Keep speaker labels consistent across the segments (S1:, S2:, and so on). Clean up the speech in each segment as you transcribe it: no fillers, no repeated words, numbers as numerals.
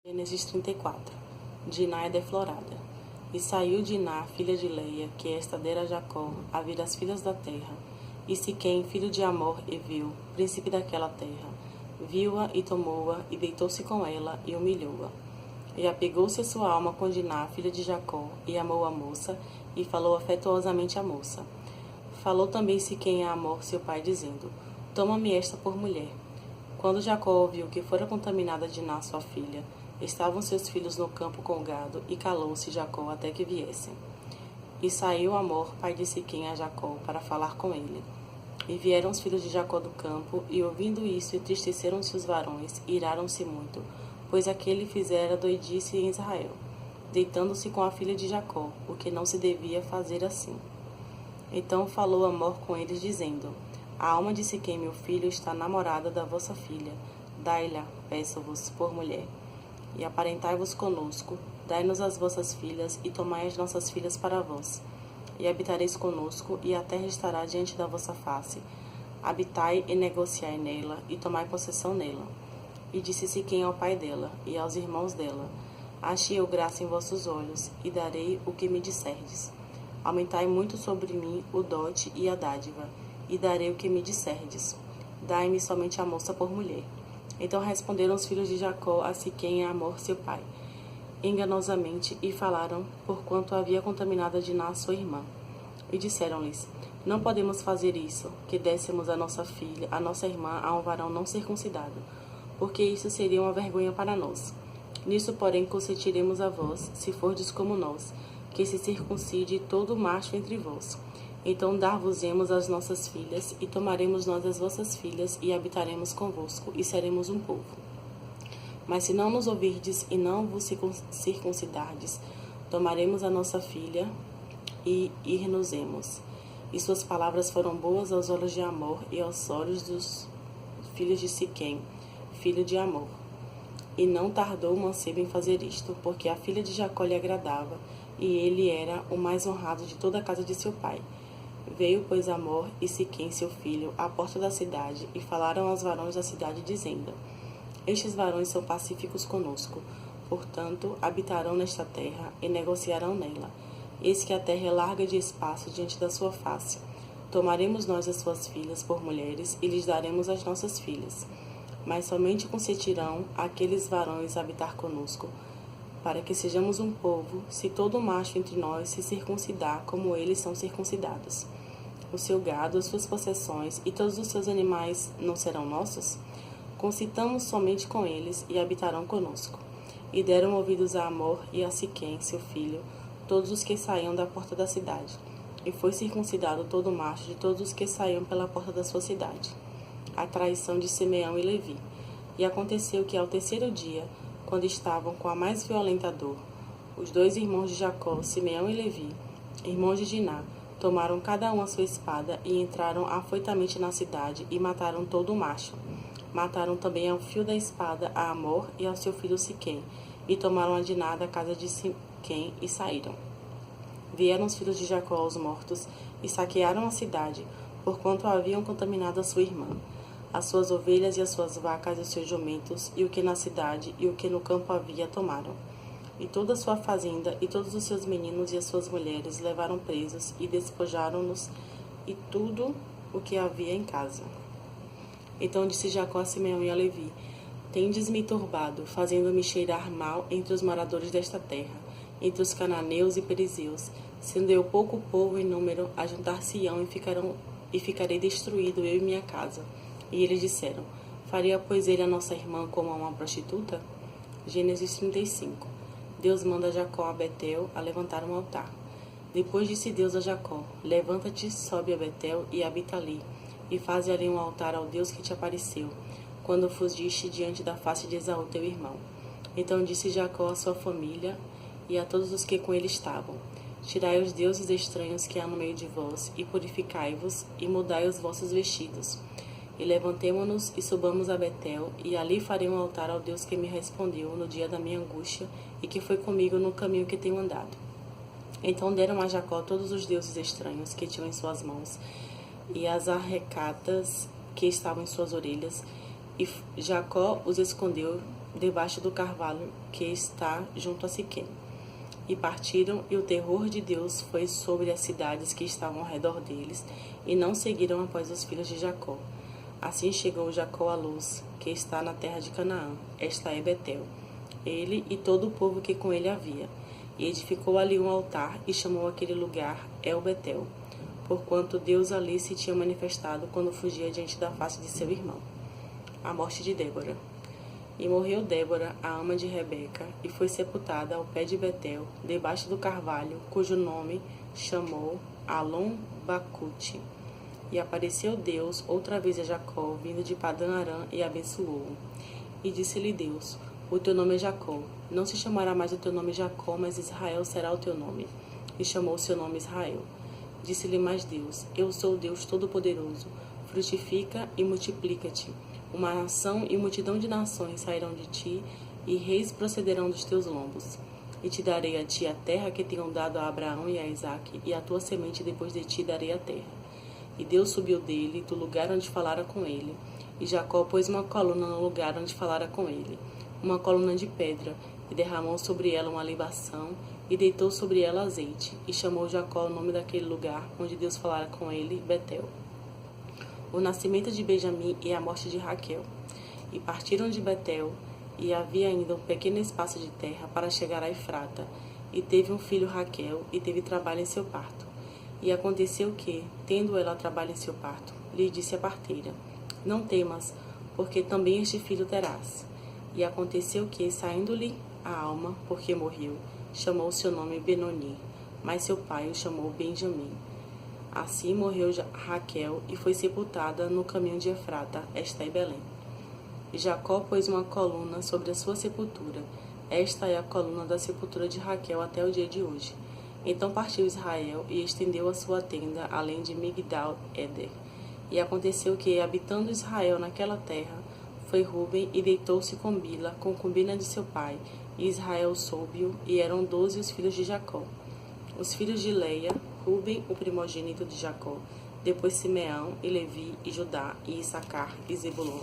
S1: Gênesis 34. Diná é deflorada. E saiu Diná, filha de Leia, que esta dera a Jacó, a vir as filhas da terra. E Siquém, filho de Amor, Eveu, príncipe daquela terra, viu-a e tomou-a, e deitou-se com ela, e humilhou-a. E apegou-se a sua alma com Diná, filha de Jacó, e amou a moça, e falou afetuosamente à moça. Falou também Siquém a Amor, seu pai, dizendo: Toma-me esta por mulher. Quando Jacó ouviu que fora contaminada Diná, sua filha, estavam seus filhos no campo com o gado, e calou-se Jacó até que viessem. E saiu Amor, pai de Siquém, a Jacó, para falar com ele. E vieram os filhos de Jacó do campo, e ouvindo isso, entristeceram-se os varões, e iraram-se muito, pois aquele fizera doidice em Israel, deitando-se com a filha de Jacó, o que não se devia fazer assim. Então falou Amor com eles, dizendo: A alma de Siquém, meu filho, está namorada da vossa filha. Dai-lhe, peço-vos, por mulher. E aparentai-vos conosco, dai-nos as vossas filhas, e tomai as nossas filhas para vós. E habitareis conosco, e a terra estará diante da vossa face. Habitai e negociai nela, e tomai possessão nela. E disse Siquém ao pai dela, e aos irmãos dela: Achei eu graça em vossos olhos, e darei o que me disserdes. Aumentai muito sobre mim o dote e a dádiva, e darei o que me disserdes. Dai-me somente a moça por mulher. Então responderam os filhos de Jacó a Siquém e a Amor, seu pai, enganosamente, e falaram, porquanto havia contaminado Diná, sua irmã. E disseram-lhes: Não podemos fazer isso, que dessemos a nossa filha, a nossa irmã, a um varão não circuncidado, porque isso seria uma vergonha para nós. Nisso, porém, consentiremos a vós, se fordes como nós, que se circuncide todo macho entre vós. Então dar-vos-emos as nossas filhas, e tomaremos nós as vossas filhas, e habitaremos convosco, e seremos um povo. Mas se não nos ouvirdes e não vos circuncidardes, tomaremos a nossa filha e ir-nos-emos. E suas palavras foram boas aos olhos de Amor e aos olhos dos filhos de Siquém, filho de Amor. E não tardou o mancebo em fazer isto, porque a filha de Jacó lhe agradava, e ele era o mais honrado de toda a casa de seu pai. Veio, pois, Amor e Siquém, seu filho, à porta da cidade, e falaram aos varões da cidade, dizendo: Estes varões são pacíficos conosco, portanto, habitarão nesta terra e negociarão nela. Eis que a terra é larga de espaço diante da sua face. Tomaremos nós as suas filhas por mulheres, e lhes daremos as nossas filhas. Mas somente consentirão aqueles varões habitar conosco, para que sejamos um povo, se todo macho entre nós se circuncidar como eles são circuncidados. O seu gado, as suas possessões e todos os seus animais não serão nossos? Concitamos somente com eles, e habitarão conosco. E deram ouvidos a Amor e a Siquém, seu filho, todos os que saíam da porta da cidade. E foi circuncidado todo macho de todos os que saíam pela porta da sua cidade. A traição de Simeão e Levi. E aconteceu que ao terceiro dia, quando estavam com a mais violenta dor, os dois irmãos de Jacó, Simeão e Levi, irmãos de Diná, tomaram cada um a sua espada e entraram afoitamente na cidade e mataram todo o macho. Mataram também ao fio da espada a Amor e ao seu filho Siquém, e tomaram a Diná da casa de Siquém e saíram. Vieram os filhos de Jacó aos mortos e saquearam a cidade, porquanto haviam contaminado a sua irmã. As suas ovelhas e as suas vacas e os seus jumentos, e o que na cidade e o que no campo havia, tomaram. E toda a sua fazenda, e todos os seus meninos e as suas mulheres levaram presos, e despojaram-nos, e tudo o que havia em casa. Então disse Jacó a Simeão e a Levi: Tendes-me turbado, fazendo-me cheirar mal entre os moradores desta terra, entre os cananeus e perizeus, sendo eu pouco povo em número, ajuntar-se-ão e ficarei destruído, eu e minha casa. E eles disseram: Faria, pois, ele a nossa irmã como a uma prostituta? Gênesis 35. Deus manda Jacó a Betel a levantar um altar. Depois disse Deus a Jacó: Levanta-te, sobe a Betel e habita ali, e faze ali um altar ao Deus que te apareceu, quando fugiste diante da face de Esaú teu irmão. Então disse Jacó à sua família e a todos os que com ele estavam: Tirai os deuses estranhos que há no meio de vós, e purificai-vos, e mudai os vossos vestidos. E levantemo-nos e subamos a Betel, e ali farei um altar ao Deus que me respondeu no dia da minha angústia, e que foi comigo no caminho que tenho andado. Então deram a Jacó todos os deuses estranhos que tinham em suas mãos, e as arrecatas que estavam em suas orelhas, e Jacó os escondeu debaixo do carvalho que está junto a Siquém. E partiram, e o terror de Deus foi sobre as cidades que estavam ao redor deles, e não seguiram após os filhos de Jacó. Assim chegou Jacó à Luz, que está na terra de Canaã, esta é Betel, ele e todo o povo que com ele havia. E edificou ali um altar, e chamou aquele lugar El Betel, porquanto Deus ali se tinha manifestado quando fugia diante da face de seu irmão. A morte de Débora. E morreu Débora, a ama de Rebeca, e foi sepultada ao pé de Betel, debaixo do carvalho, cujo nome chamou Alon-Bacute. E apareceu Deus outra vez a Jacó, vindo de Padã-Arã, e abençoou-o. E disse-lhe Deus: o teu nome é Jacó, não se chamará mais o teu nome Jacó, mas Israel será o teu nome. E chamou o seu nome Israel. Disse-lhe mais Deus: eu sou o Deus Todo-Poderoso, frutifica e multiplica-te. Uma nação e multidão de nações sairão de ti, e reis procederão dos teus lombos. E te darei a ti a terra que tenho dado a Abraão e a Isaque, e a tua semente depois de ti darei a terra. E Deus subiu dele, do lugar onde falara com ele. E Jacó pôs uma coluna no lugar onde falara com ele, uma coluna de pedra, e derramou sobre ela uma libação, e deitou sobre ela azeite, e chamou Jacó o nome daquele lugar onde Deus falara com ele, Betel. O nascimento de Benjamim e a morte de Raquel. E partiram de Betel, e havia ainda um pequeno espaço de terra para chegar a Efrata, e teve um filho Raquel, e teve trabalho em seu parto. E aconteceu que, tendo ela trabalho em seu parto, lhe disse a parteira: não temas, porque também este filho terás. E aconteceu que, saindo-lhe a alma, porque morreu, chamou seu nome Benoni, mas seu pai o chamou Benjamim. Assim morreu Raquel e foi sepultada no caminho de Efrata, esta é Belém. E Jacó pôs uma coluna sobre a sua sepultura. Esta é a coluna da sepultura de Raquel até o dia de hoje. Então partiu Israel e estendeu a sua tenda além de Migdal-Eder. E aconteceu que, habitando Israel naquela terra, foi Ruben e deitou-se com Bila, concubina de seu pai, e Israel soube-o, e eram 12 os filhos de Jacó. Os filhos de Leia, Ruben, o primogênito de Jacó, depois Simeão, e Levi, e Judá, e Issacar, e Zebulon.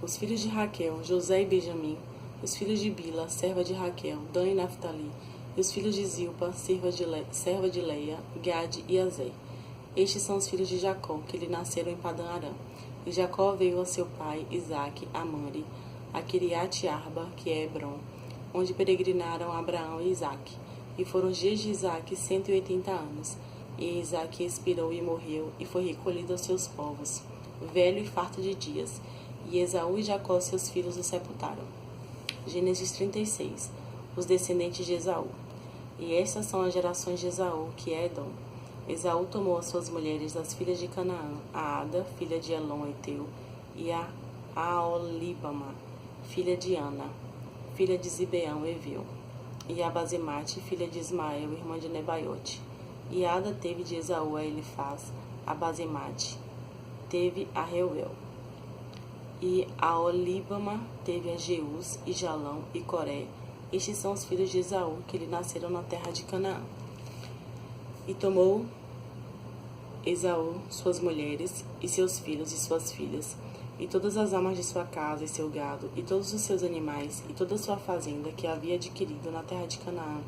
S1: Os filhos de Raquel, José e Benjamim. Os filhos de Bila, serva de Raquel, Dan e Naphtali. E os filhos de Zilpa, serva de Leia, Gade e Azer. Estes são os filhos de Jacó, que lhe nasceram em Padã-Arã. E Jacó veio a seu pai, Isaque, a Mare, a Quiriate-Arba, que é Hebron, onde peregrinaram Abraão e Isaque. E foram os dias de Isaque 180 anos. E Isaque expirou e morreu, e foi recolhido aos seus povos, velho e farto de dias. E Esaú e Jacó, seus filhos, o sepultaram. Gênesis 36. Os descendentes de Esaú. E estas são as gerações de Esaú, que é Edom. Esaú tomou as suas mulheres das filhas de Canaã, a Ada, filha de Elon Eteu, e a Aolibama, filha de Ana, filha de Zibeão Eveu, e a Basemate, filha de Ismael, irmã de Nebaiote. E Ada teve de Esaú a Elifaz, a Basemate teve a Reuel. E a Olíbama teve a Jeus, e Jalão, e Coré. Estes são os filhos de Esaú, que lhe nasceram na terra de Canaã. E tomou Esaú suas mulheres, e seus filhos e suas filhas, e todas as almas de sua casa e seu gado, e todos os seus animais, e toda a sua fazenda que havia adquirido na terra de Canaã,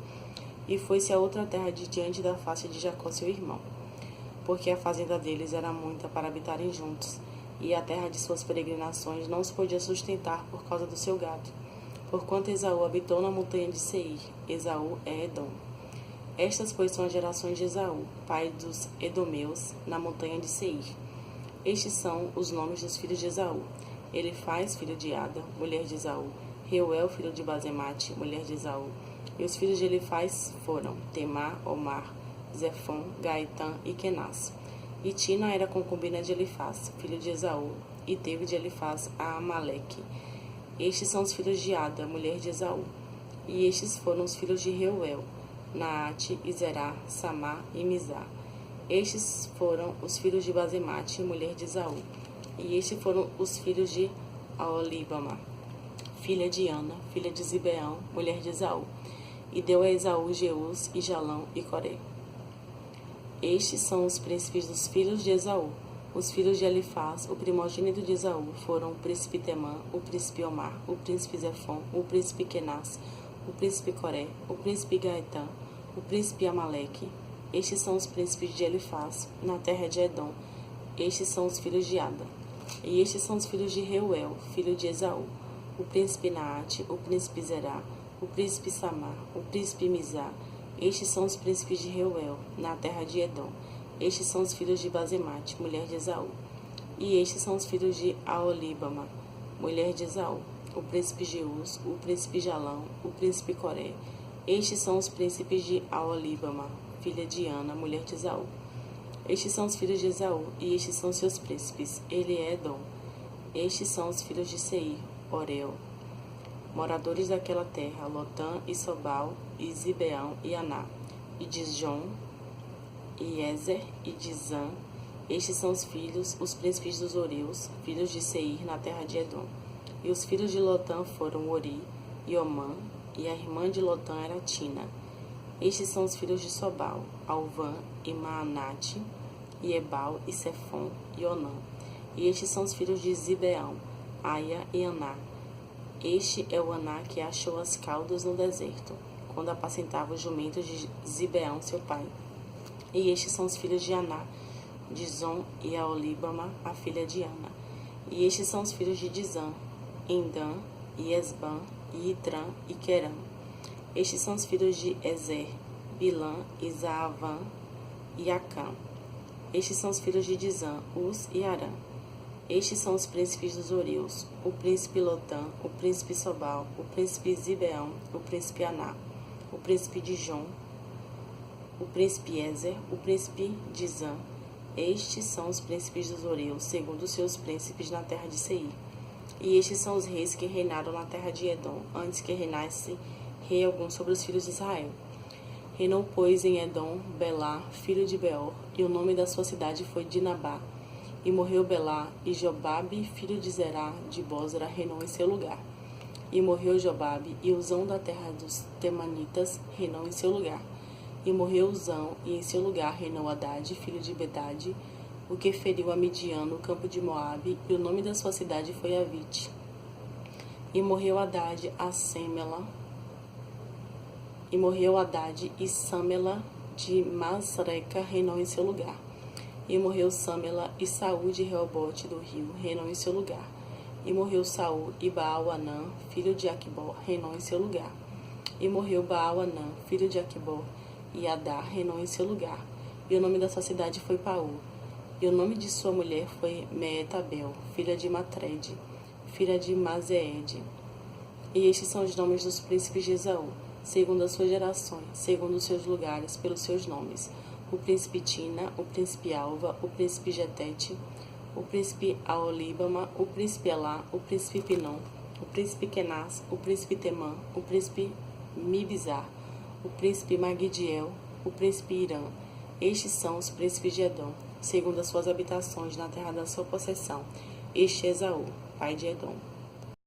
S1: e foi-se a outra terra de diante da face de Jacó seu irmão, porque a fazenda deles era muita para habitarem juntos, e a terra de suas peregrinações não se podia sustentar por causa do seu gado, porquanto Esaú habitou na montanha de Seir. Esaú é Edom. Estas, pois, são as gerações de Esaú, pai dos Edomeus, na montanha de Seir. Estes são os nomes dos filhos de Esaú: Elifaz, filho de Ada, mulher de Esaú; Reuel, filho de Basemate, mulher de Esaú. E os filhos de Elifaz foram Temá, Omar, Zefon, Gaetã e Kenaz. E Tina era concubina de Elifaz, filho de Esaú, e teve de Elifaz a Amaleque. Estes são os filhos de Ada, mulher de Esaú. E estes foram os filhos de Reuel: Naate, Izerá, Samá e Mizá. Estes foram os filhos de Basemate, mulher de Esaú. E estes foram os filhos de Aolibama, filha de Ana, filha de Zibeão, mulher de Esaú. E deu a Esaú Jeus, e Jalão e Coré. Estes são os príncipes dos filhos de Esaú, Os filhos de Elifaz, o primogênito de Esaú, foram o príncipe Temã, o príncipe Omar, o príncipe Zefon, o príncipe Kenaz, o príncipe Coré, o príncipe Gaetã, o príncipe Amaleque. Estes são os príncipes de Elifaz, na terra de Edom. Estes são os filhos de Ada. E estes são os filhos de Reuel, filho de Esaú, o príncipe Naate, o príncipe Zerá, o príncipe Samar, o príncipe Mizar. Estes são os príncipes de Reuel, na terra de Edom. Estes são os filhos de Basemate, mulher de Esaú. E estes são os filhos de Aolíbama, mulher de Esaú, o príncipe Jeus, o príncipe Jalão, o príncipe Coré. Estes são os príncipes de Aolíbama, filha de Ana, mulher de Esaú. Estes são os filhos de Esaú, e estes são seus príncipes. Ele é Edom. Estes são os filhos de Seir, Orel, moradores daquela terra, Lotã e Sobal, e Zibeão e Aná, e Disjon, e Ezer, e Dizã. Estes são os filhos, os príncipes dos Oreus, filhos de Seir, na terra de Edom. E os filhos de Lotã foram Ori e Omã, e a irmã de Lotã era Tina. Estes são os filhos de Sobal, Alvã e Maanate, e Ebal e Sefon e Onã. E estes são os filhos de Zibeão, Aia e Aná. Este é o Aná que achou as caudas no deserto, quando apacentava os jumentos de Zibeão, seu pai. E estes são os filhos de Aná, Dizon e Aolíbama, a filha de Ana. E estes são os filhos de Dizã, Endã, e Esbã, e Itrã, e Querã. Estes são os filhos de Ezer, Bilã, e Zaavã, e Acã. Estes são os filhos de Dizã, Uz e Arã. Estes são os príncipes dos Oreus, o príncipe Lotã, o príncipe Sobal, o príncipe Zibeão, o príncipe Aná, o príncipe Dijon, o príncipe Ezer, o príncipe Dizã. Estes são os príncipes dos Oreus, segundo os seus príncipes na terra de Seir. E estes são os reis que reinaram na terra de Edom, antes que reinasse rei algum sobre os filhos de Israel. Reinou, pois, em Edom, Belá, filho de Beor, e o nome da sua cidade foi Dinabá. E morreu Belá, e Jobabe, filho de Zerá, de Bósra, reinou em seu lugar. E morreu Jobabe, e Uzão da terra dos Temanitas reinou em seu lugar. E morreu Uzão, e em seu lugar reinou Hadade, filho de Bedade, o que feriu a Midian no campo de Moabe, e o nome da sua cidade foi Avite. E morreu Hadade a Sêmela, e morreu Hadade, e Sâmela de Masreca reinou em seu lugar. E morreu Sâmela, e Saúl de Reobote do rio reinou em seu lugar. E morreu Saúl, e Baal-Anã, filho de Aquibor, reinou em seu lugar. E morreu Baal-Anã, filho de Aquibor, e Adar reinou em seu lugar. E o nome da sua cidade foi Paú. E o nome de sua mulher foi Meetabel, filha de Matrede, filha de Mazeede. E estes são os nomes dos príncipes de Esaú, segundo as suas gerações, segundo os seus lugares, pelos seus nomes: o príncipe Tina, o príncipe Alva, o príncipe Getete, o príncipe Aolíbama, o príncipe Elá, o príncipe Pinom, o príncipe Kenaz, o príncipe Temã, o príncipe Mibizar, o príncipe Magidiel, o príncipe Irã. Estes são os príncipes de Edom, segundo as suas habitações na terra da sua possessão. Este é Esaú, pai de Edom.